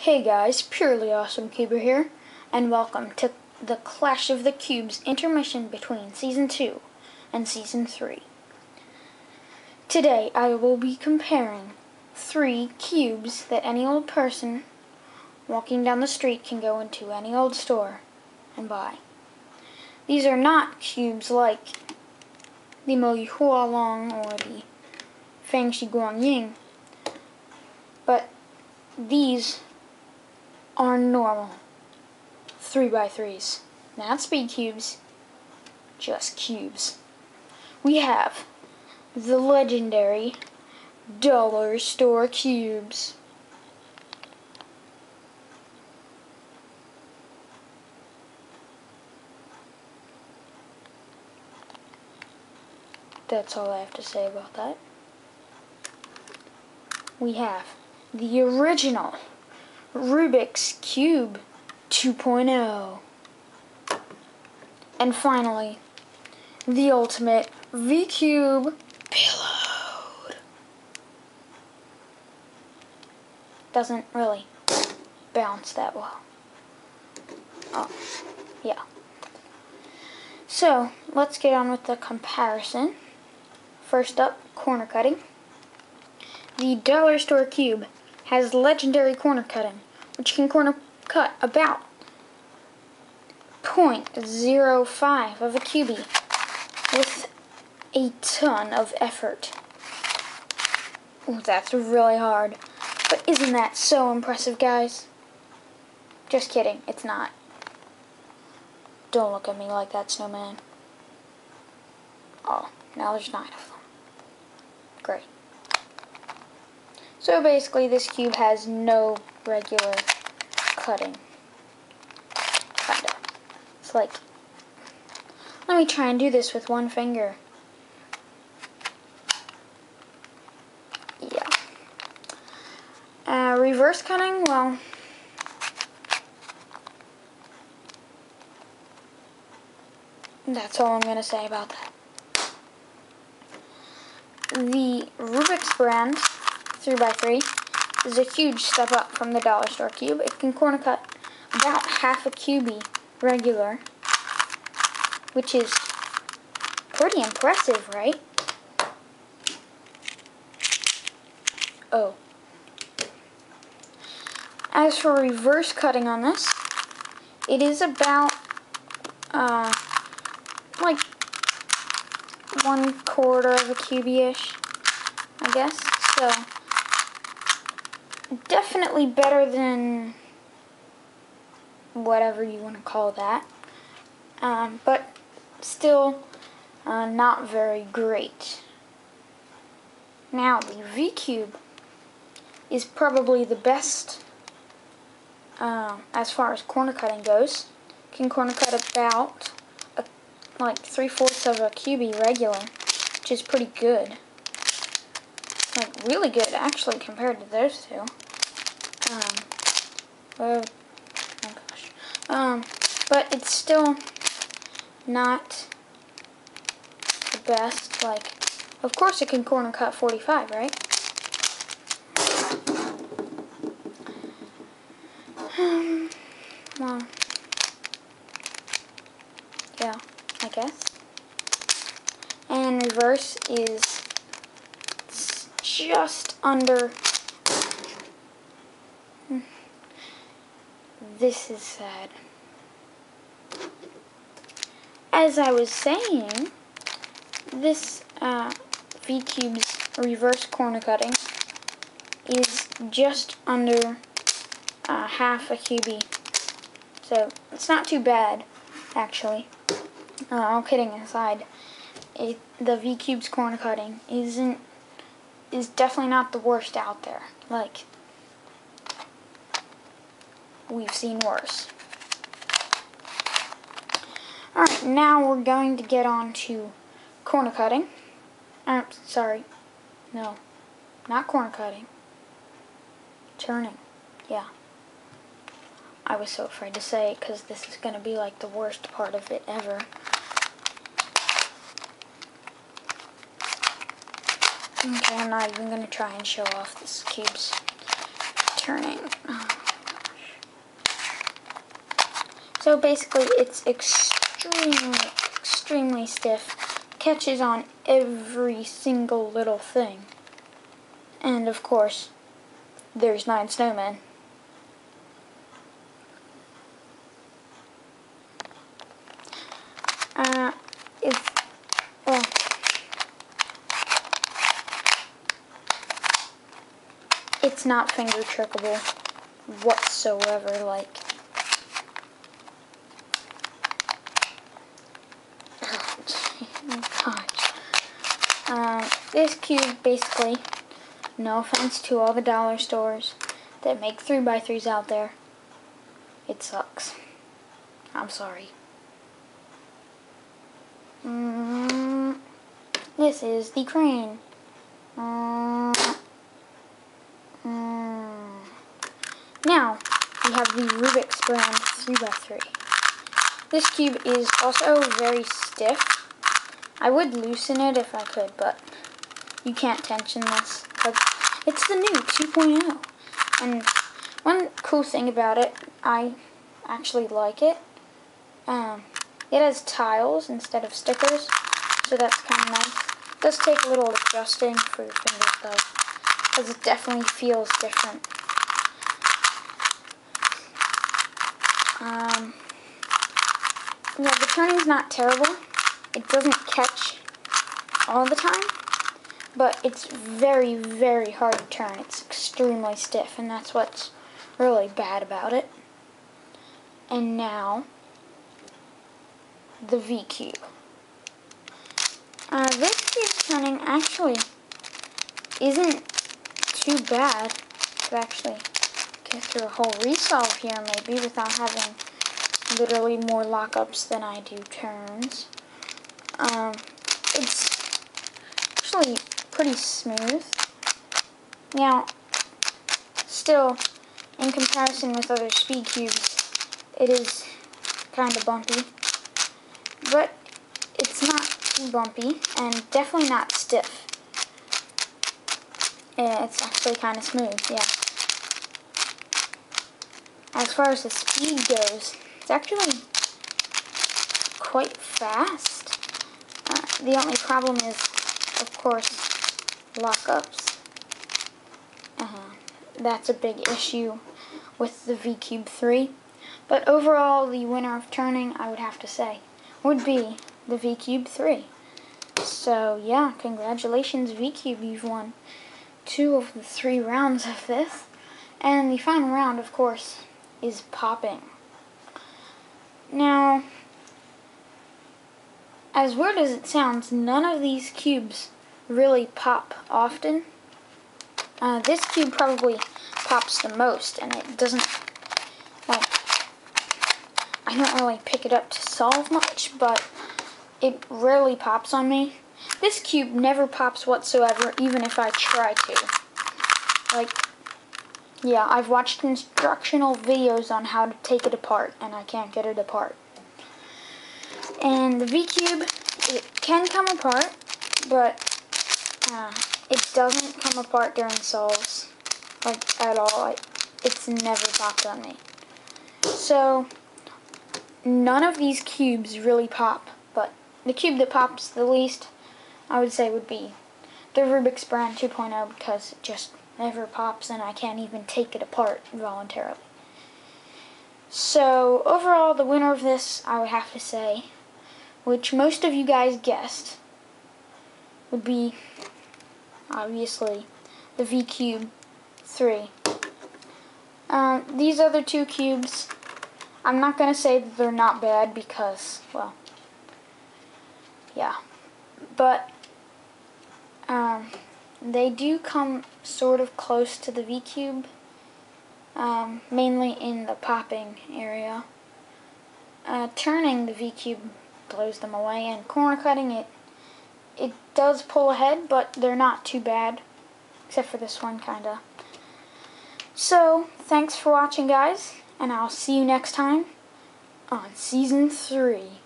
Hey guys, Purely Awesome Cuber here, and welcome to the Clash of the Cubes intermission between Season 2 and Season 3. Today I will be comparing 3 cubes that any old person walking down the street can go into any old store and buy. These are not cubes like the Mo Yi Hua Long or the Fang Shi Guang Ying, but these are normal 3x3s, not speed cubes, just cubes. We have the legendary dollar store cubes. That's all I have to say about that. We have the original Rubik's Cube 2.0. And finally, the ultimate V-Cube Payload. Doesn't really bounce that well. Oh, yeah. So, let's get on with the comparison. First up, corner cutting. The dollar store cube has legendary corner cutting, which can corner cut about 0.05 of a cubie with a ton of effort. Ooh, that's really hard. But isn't that so impressive, guys? Just kidding, it's not. Don't look at me like that, snowman. Oh, now there's 9 of them. Great. So basically this cube has no regular cutting. Kinda. It's like, let me try and do this with one finger. Yeah. Reverse cutting, well, that's all I'm going to say about that. The Rubik's brand 3x3 is a huge step up from the dollar store cube. It can corner cut about half a cubie regular, which is pretty impressive, right? Oh. As for reverse cutting on this, it is about like 1/4 of a cubie-ish, I guess. So definitely better than whatever you want to call that, but still not very great. Now the V-Cube is probably the best as far as corner cutting goes. Can corner cut about like 3/4 of a cubie regular, which is pretty good. Like really good actually compared to those two. Oh gosh. But it's still not the best. Like, of course it can corner cut 45, right? Well, yeah, I guess. And reverse is just under. This is sad. As I was saying, this V-Cube's reverse corner cutting is just under half a cubie. So it's not too bad, actually. All kidding aside, the V-Cube's corner cutting is definitely not the worst out there. Like, we've seen worse. Alright, now we're going to get on to corner cutting. Sorry. No. Not corner cutting. Turning. Yeah. I was so afraid to say it because this is going to be like the worst part of it ever. Okay, I'm not even going to try and show off this cube's turning. Oh, So basically it's extremely stiff, catches on every single little thing. And of course, there's 9 snowmen. It's not finger trickable whatsoever, like. Oh gosh. This cube basically, no offense to all the dollar stores that make 3x3s out there, it sucks. I'm sorry. This is the crane. Now, we have the Rubik's brand 3x3. This cube is also very stiff. I would loosen it if I could, but you can't tension this because it's the new 2.0. And one cool thing about it, I actually like it. It has tiles instead of stickers, so that's kind of nice. It does take a little adjusting for your fingers though, because it definitely feels different. Yeah, the turning's not terrible. It doesn't catch all the time, but it's very, very hard to turn. It's extremely stiff, and that's what's really bad about it. And now, the V cube. This cube's turning actually isn't too bad to actually get through a whole resolve here maybe without having literally more lockups than I do turns. It's actually pretty smooth. Now, still, in comparison with other speed cubes, it is kind of bumpy, but it's not too bumpy and definitely not stiff. It's actually kind of smooth, yeah. As far as the speed goes, it's actually quite fast. The only problem is, of course, lockups. That's a big issue with the V Cube 3. But overall, the winner of turning, I would have to say, would be the V Cube 3. So yeah, congratulations V Cube, you've won 2 of the 3 rounds of this. And the final round, of course, is popping. Now, as weird as it sounds, none of these cubes really pop often. This cube probably pops the most, and it doesn't, like, I don't really pick it up to solve much, but it rarely pops on me. This cube never pops whatsoever, even if I try to. Like, yeah, I've watched instructional videos on how to take it apart, and I can't get it apart. And the V Cube, it can come apart, but it doesn't come apart during solves, like, at all. It's never popped on me. So, none of these cubes really pop, but the cube that pops the least, I would say, would be the Rubik's brand 2.0, because it just never pops and I can't even take it apart voluntarily. So, overall, the winner of this, I would have to say, which most of you guys guessed, would be, obviously, the V Cube 3. These other 2 cubes, I'm not going to say that they're not bad because, well, yeah. But, they do come sort of close to the V Cube, mainly in the popping area. Turning the V Cube blows them away, and corner cutting it does pull ahead, but they're not too bad, except for this one, kinda. So, thanks for watching, guys, and I'll see you next time on Season 3.